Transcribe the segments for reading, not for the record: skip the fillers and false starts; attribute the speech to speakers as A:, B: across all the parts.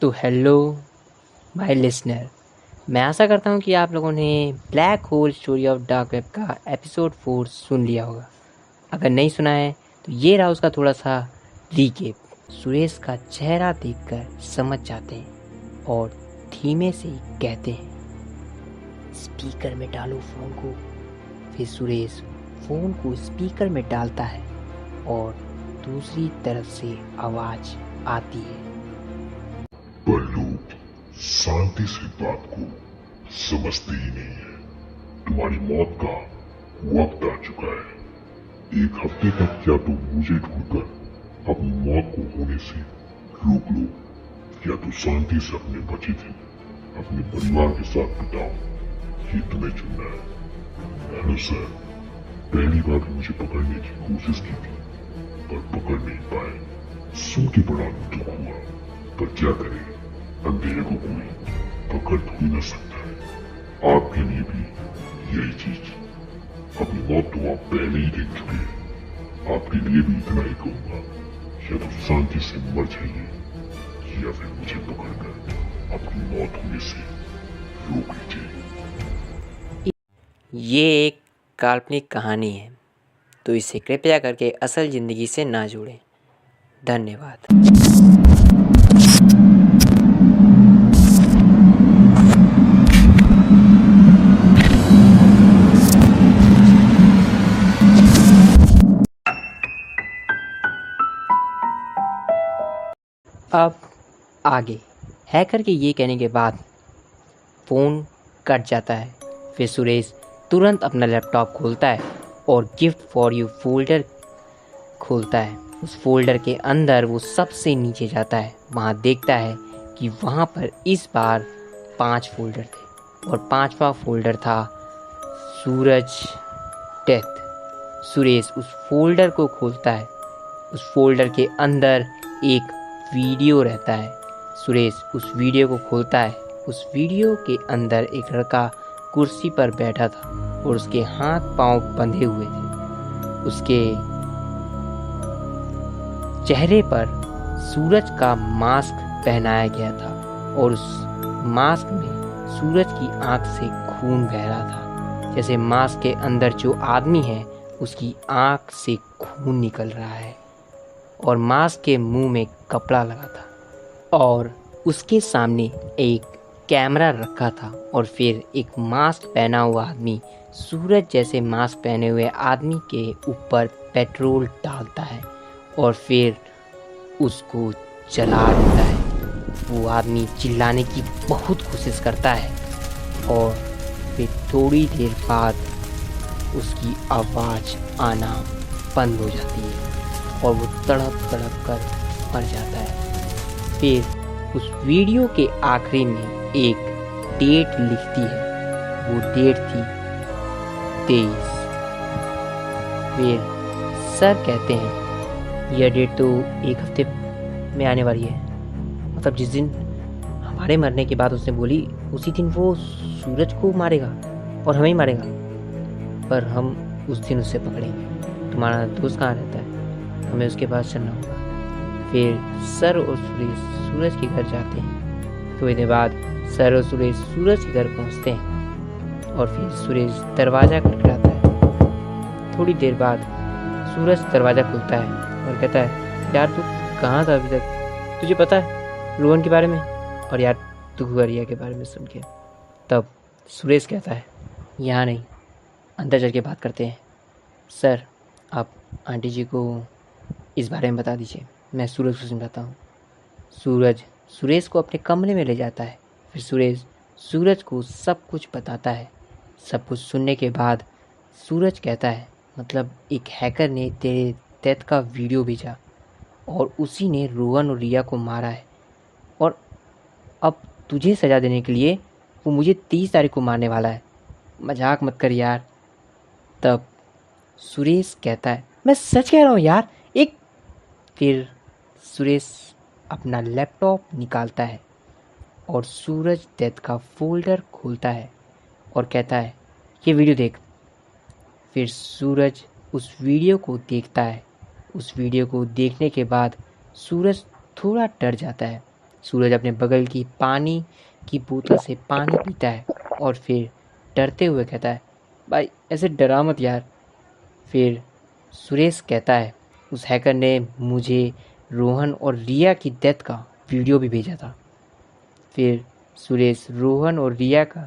A: तो hello my listener, मैं आशा करता हूँ कि आप लोगों ने black hole story of dark web का एपिसोड 4 सुन लिया होगा। अगर नहीं सुना है तो ये रहा उसका थोड़ा सा रीकेप। सुरेश का चेहरा देखकर समझ जाते हैं और धीमे से कहते हैं, स्पीकर में डालो फ़ोन को। फिर सुरेश फ़ोन को स्पीकर में डालता है और दूसरी तरफ से आवाज़ आती है,
B: पर लोग शांति से बात को समझते ही नहीं है। तुम्हारी मौत का वक्त आ चुका है। 1 हफ्ते तक या तो मुझे ढूंढकर अपनी मौत को होने से रोक लो, या तो शांति से अपने बचे थे अपने परिवार के साथ बिताओ। ये तुम्हें चुनना है। हेलो सर, पहली बार मुझे पकड़ने की कोशिश की थी पर पकड़ नहीं पाए। सुन के बड़ा दुख हुआ, पर क्या करें, अंधेरे को कोई पकड़ थोड़ी न सकता है। आपके लिए भी यही चीज। अपनी मौत तो आप पहले ही देख चुके हैं। आपके लिए भी इतना ही कहूंगा, या तो शांति से मर जाइए या फिर मुझे पकड़कर अपनी मौत होने से रोक लीजिए।
A: ये एक काल्पनिक कहानी है, तो इसे कृपया करके असल ज़िंदगी से ना जोड़ें। धन्यवाद। अब आगे हैकर के ये कहने के बाद फ़ोन कट जाता है। फिर सुरेश तुरंत अपना लैपटॉप खोलता है और गिफ्ट फॉर यू फोल्डर खोलता है। उस फोल्डर के अंदर वो सबसे नीचे जाता है। वहाँ देखता है कि वहाँ पर इस बार 5 फोल्डर थे और 5वां फोल्डर था सूरज डेथ। सुरेश उस फोल्डर को खोलता है। उस फोल्डर के अंदर एक वीडियो रहता है। सुरेश उस वीडियो को खोलता है। उस वीडियो के अंदर एक लड़का कुर्सी पर बैठा था और उसके हाथ पांव बंधे हुए थे। उसके चेहरे पर सूरज का मास्क पहनाया गया था और उस मास्क में सूरज की आंख से खून बह रहा था। जैसे मास्क के अंदर जो आदमी है उसकी आंख से खून निकल रहा है और मास्क के मुंह में कपड़ा लगा था और उसके सामने एक कैमरा रखा था। और फिर एक मास्क पहना हुआ आदमी सूरज जैसे मास्क पहने हुए आदमी के ऊपर पेट्रोल डालता है और फिर उसको जला देता है। वो आदमी चिल्लाने की बहुत कोशिश करता है और फिर थोड़ी देर बाद उसकी आवाज़ आना बंद हो जाती है और वो तड़प तड़प कर मर जाता है। फिर उस वीडियो के आखिरी में एक डेट लिखती है। वो डेट थी 23। फिर सर कहते हैं यह डेट तो 1 हफ्ते में आने वाली है। मतलब जिस दिन हमारे मरने के बाद उसने बोली उसी दिन वो सूरज को मारेगा और हमें ही मारेगा, पर हम उस दिन उससे पकड़ेंगे। तुम्हारा दोस्त कहाँ रहता है, हमें उसके पास चलना होगा। फिर सर और सुरेश सूरज के घर जाते हैं। थोड़ी देर बाद सर और सुरेश सूरज के घर पहुंचते हैं और फिर सुरेश दरवाज़ा खटखटाता है। थोड़ी देर बाद सूरज दरवाज़ा खुलता है और कहता है, यार तू कहाँ था अभी तक? तुझे पता है रोहन के बारे में और यार तू रिया के बारे में सुन के? तब सुरेश कहता है, यहाँ नहीं, अंदर चल के बात करते हैं। सर आप आंटी जी को इस बारे में बता दीजिए, मैं सूरज को समझाता हूँ। सूरज सुरेश को अपने कमरे में ले जाता है। फिर सुरेश सूरज को सब कुछ बताता है। सब कुछ सुनने के बाद सूरज कहता है, मतलब एक हैकर ने तेरे डेथ का वीडियो भेजा और उसी ने रोहन और रिया को मारा है और अब तुझे सज़ा देने के लिए वो मुझे 30 तारीख को मारने वाला है। मजाक मत कर यार। तब सुरेश कहता है, मैं सच कह रहा हूँ यार। फिर सुरेश अपना लैपटॉप निकालता है और सूरज डेथ का फोल्डर खोलता है और कहता है, ये वीडियो देख। फिर सूरज उस वीडियो को देखता है। उस वीडियो को देखने के बाद सूरज थोड़ा डर जाता है सूरज अपने बगल की पानी की बोतल से पानी पीता है और फिर डरते हुए कहता है, भाई ऐसे डरा मत यार। फिर सुरेश कहता है, उस हैकर ने मुझे रोहन और रिया की डेथ का वीडियो भी भेजा था। फिर सुरेश रोहन और रिया का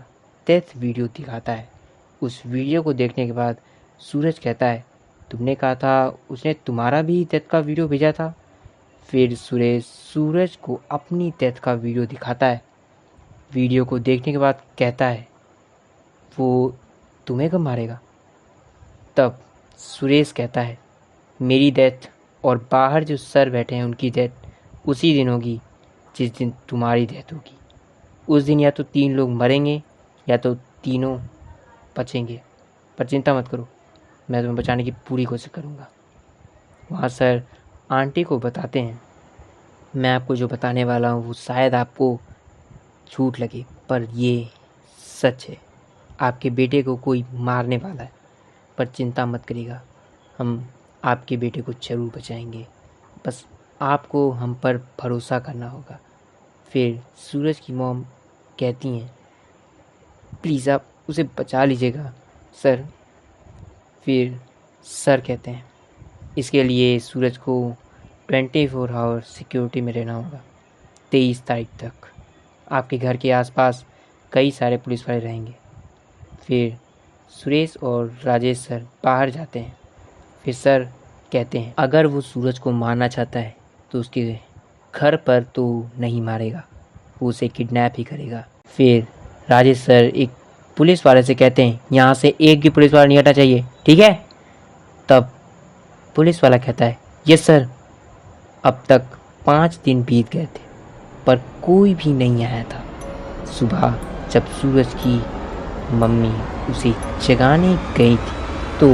A: डेथ वीडियो दिखाता है। उस वीडियो को देखने के बाद सूरज कहता है, तुमने कहा था उसने तुम्हारा भी डेथ का वीडियो भेजा था। फिर सुरेश सूरज को अपनी डेथ का वीडियो दिखाता है। वीडियो को देखने के बाद कहता है, वो तुम्हें कब मारेगा? तब सुरेश कहता है, मेरी डेथ और बाहर जो सर बैठे हैं उनकी डेथ उसी दिन होगी जिस दिन तुम्हारी डेथ होगी। उस दिन या तो 3 लोग मरेंगे या तो तीनों बचेंगे, पर चिंता मत करो, मैं तुम्हें बचाने की पूरी कोशिश करूँगा। वहाँ सर आंटी को बताते हैं, मैं आपको जो बताने वाला हूँ वो शायद आपको झूठ लगे, पर ये सच है। आपके बेटे को कोई मारने वाला है, पर चिंता मत करिएगा, हम आपके बेटे को ज़रूर बचाएंगे, बस आपको हम पर भरोसा करना होगा। फिर सूरज की मॉम कहती हैं, प्लीज़ आप उसे बचा लीजिएगा सर। फिर सर कहते हैं, इसके लिए सूरज को 24 आवर सिक्योरिटी में रहना होगा। 23 तारीख तक आपके घर के आसपास कई सारे पुलिस वाले रहेंगे। फिर सुरेश और राजेश सर बाहर जाते हैं। फिर सर कहते हैं, अगर वो सूरज को मारना चाहता है तो उसके घर पर तो नहीं मारेगा, वो उसे किडनैप ही करेगा। फिर राजेश सर एक पुलिस वाले से कहते हैं, यहाँ से एक भी पुलिस वाला नहीं हटना चाहिए, ठीक है? तब पुलिस वाला कहता है, यस सर। अब तक 5 दिन बीत गए थे पर कोई भी नहीं आया था। सुबह जब सूरज की मम्मी उसे जगाने गई थी तो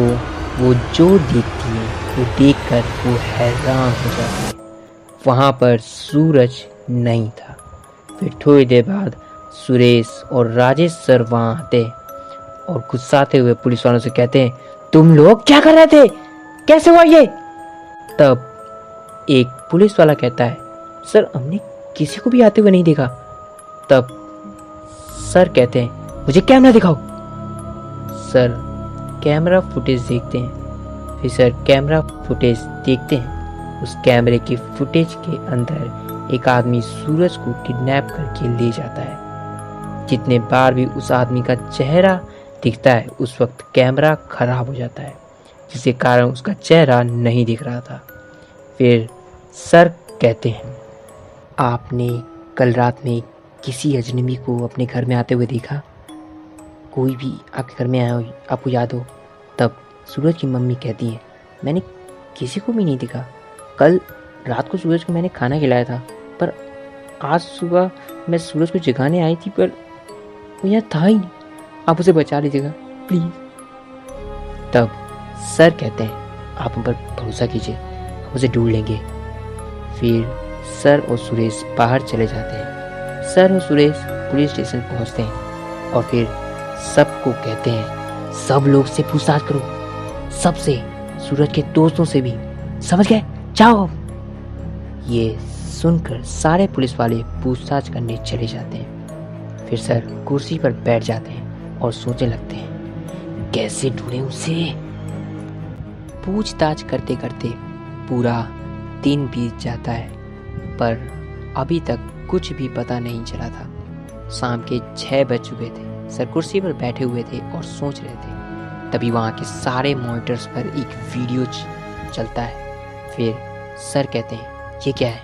A: वो जो देखती है वो देखकर वो हैरान हो जाती है। वहाँ पर सूरज नहीं था। फिर थोड़ी देर बाद सुरेश और राजेश सर वहाँ आते और गुस्साते हुए पुलिस वालों से कहते हैं, तुम लोग क्या कर रहे थे, कैसे हुआ ये? तब एक पुलिस वाला कहता है, सर हमने किसी को भी आते हुए नहीं देखा। तब सर कहते हैं, मुझे कैमरा दिखाओ। सर कैमरा फुटेज देखते हैं। फिर सर कैमरा फुटेज देखते हैं। उस कैमरे के फुटेज के अंदर एक आदमी सूरज को किडनैप करके ले जाता है। जितने बार भी उस आदमी का चेहरा दिखता है उस वक्त कैमरा खराब हो जाता है, जिसके कारण उसका चेहरा नहीं दिख रहा था। फिर सर कहते हैं, आपने कल रात में किसी अजनबी को अपने घर में आते हुए देखा? कोई भी आपके घर में आया हो, आपको याद हो? तब सूरज की मम्मी कहती है, मैंने किसी को भी नहीं देखा। कल रात को सूरज को मैंने खाना खिलाया था, पर आज सुबह मैं सूरज को जगाने आई थी पर वो यहाँ था ही नहीं। आप उसे बचा लीजिएगा प्लीज़। तब सर कहते हैं, आप हम पर भरोसा कीजिए, हम उसे ढूंढ लेंगे। फिर सर और सुरेश बाहर चले जाते हैं। सर और सुरेश पुलिस स्टेशन पहुंचते हैं और फिर सबको कहते हैं, सब लोग से पूछताछ करो, सबसे, सूरज के दोस्तों से भी, समझ गए? जाओ। ये सुनकर सारे पुलिस वाले पूछताछ करने चले जाते हैं। फिर सर कुर्सी पर बैठ जाते हैं और सोचने लगते हैं, कैसे ढूंढें उसे। पूछताछ करते करते पूरा दिन बीत जाता है पर अभी तक कुछ भी पता नहीं चला था। शाम के 6 बज चुके थे। सर कुर्सी पर बैठे हुए थे और सोच रहे थे। तभी वहाँ के सारे मॉनिटर्स पर एक वीडियो चलता है। फिर सर कहते हैं, ये क्या है?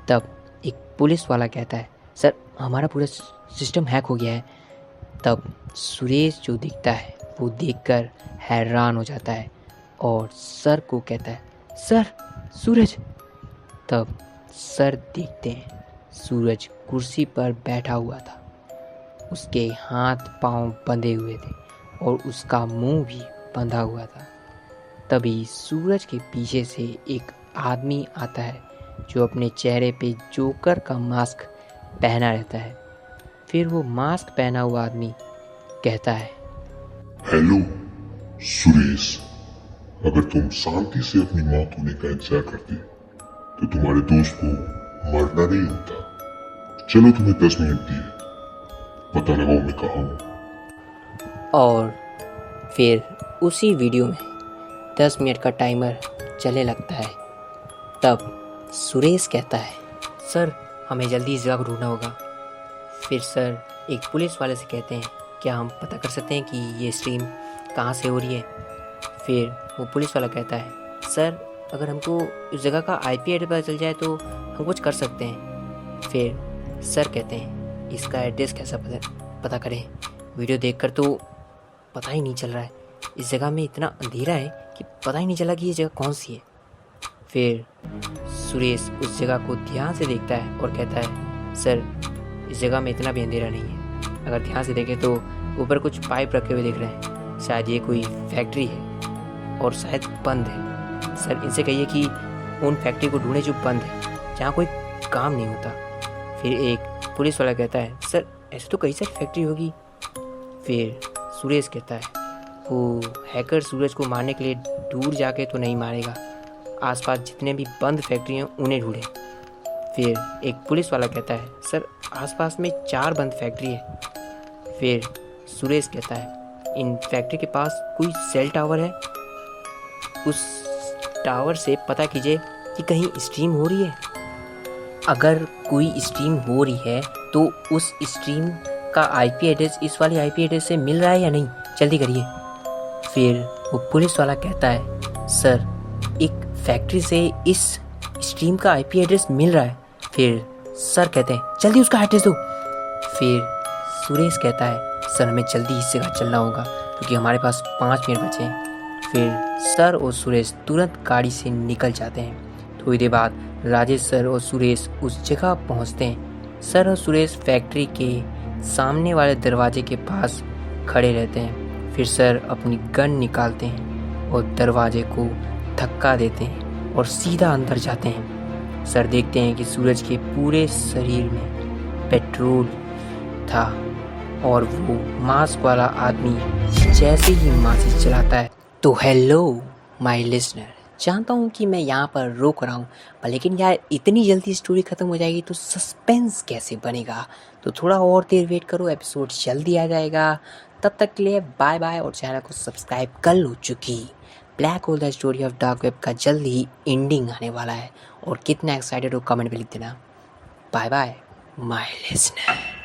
A: तब एक पुलिस वाला कहता है, सर हमारा पूरा सिस्टम हैक हो गया है। तब सुरेश जो दिखता है वो देखकर हैरान हो जाता है और सर को कहता है, सर सूरज। तब सर देखते हैं सूरज कुर्सी पर बैठा हुआ था। उसके हाथ पांव बंधे हुए थे और उसका मुंह भी बंधा हुआ था। तभी सूरज के पीछे से एक आदमी आता है जो अपने चेहरे पे जोकर का मास्क पहना रहता है। फिर वो मास्क पहना हुआ आदमी कहता है,
B: हेलो सुरेश, अगर तुम शांति से अपनी मौत होने का इंतजार करते तो तुम्हारे दोस्त को मरना नहीं होता। चलो तुम्हें 10 मिनट दिए, पता लगाओ मैं कहाँ हूँ।
A: और फिर उसी वीडियो में 10 मिनट का टाइमर चलने लगता है। तब सुरेश कहता है, सर हमें जल्दी इस जगह को ढूंढना होगा। फिर सर एक पुलिस वाले से कहते हैं, क्या हम पता कर सकते हैं कि ये स्ट्रीम कहाँ से हो रही है। फिर वो पुलिस वाला कहता है, सर अगर हमको इस जगह का IP एड्रेस पता चल जाए तो हम कुछ कर सकते हैं। फिर सर कहते हैं, इसका एड्रेस कैसा पता करें, वीडियो देखकर तो पता ही नहीं चल रहा है, इस जगह में इतना अंधेरा है कि पता ही नहीं चला कि ये जगह कौन सी है। फिर सुरेश उस जगह को ध्यान से देखता है और कहता है, सर इस जगह में इतना भी अंधेरा नहीं है, अगर ध्यान से देखें तो ऊपर कुछ पाइप रखे हुए दिख रहे हैं, शायद ये कोई फैक्ट्री है और शायद बंद है। सर इनसे कहिए कि उन फैक्ट्री को ढूंढे जो बंद है, जहाँ कोई काम नहीं होता। फिर एक पुलिस वाला कहता है, सर ऐसे तो कई सारी फैक्ट्री होगी। फिर सुरेश कहता है, वो हैकर सूरज को मारने के लिए दूर जाके तो नहीं मारेगा, आसपास जितने भी बंद फैक्ट्री हैं उन्हें ढूंढे। फिर एक पुलिस वाला कहता है, सर आसपास में 4 बंद फैक्ट्री है। फिर सुरेश कहता है, इन फैक्ट्री के पास कोई सेल टावर है, उस टावर से पता कीजिए कि कहीं स्ट्रीम हो रही है। अगर कोई स्ट्रीम हो रही है तो उस स्ट्रीम का IP एड्रेस इस वाली IP एड्रेस से मिल रहा है या नहीं, जल्दी करिए। फिर वो पुलिस वाला कहता है, सर एक फैक्ट्री से इस स्ट्रीम का IP एड्रेस मिल रहा है। फिर सर कहते हैं, जल्दी उसका एड्रेस दो। फिर सुरेश कहता है, सर हमें जल्दी इस जगह चलना होगा क्योंकि हमारे पास 5 मिनट बचे हैं। फिर सर और सुरेश तुरंत गाड़ी से निकल जाते हैं। थोड़ी देर बाद राजेश सर और सुरेश उस जगह पहुंचते हैं। सर और सुरेश फैक्ट्री के सामने वाले दरवाजे के पास खड़े रहते हैं। फिर सर अपनी गन निकालते हैं और दरवाजे को धक्का देते हैं और सीधा अंदर जाते हैं। सर देखते हैं कि सूरज के पूरे शरीर में पेट्रोल था और वो मास्क वाला आदमी जैसे ही माचिस चलाता है। तो हेलो माय लिसनर, जानता हूँ कि मैं यहाँ पर रोक रहा हूँ, लेकिन यार इतनी जल्दी स्टोरी ख़त्म हो जाएगी तो सस्पेंस कैसे बनेगा। तो थोड़ा और देर वेट करो, एपिसोड जल्दी आ जाएगा। तब तक के लिए बाय बाय और चैनल को सब्सक्राइब कर लो, चुकी black hole the story of dark web का जल्द ही एंडिंग आने वाला है। और कितना एक्साइटेड हो कमेंट में लिख देना। Bye bye my listener.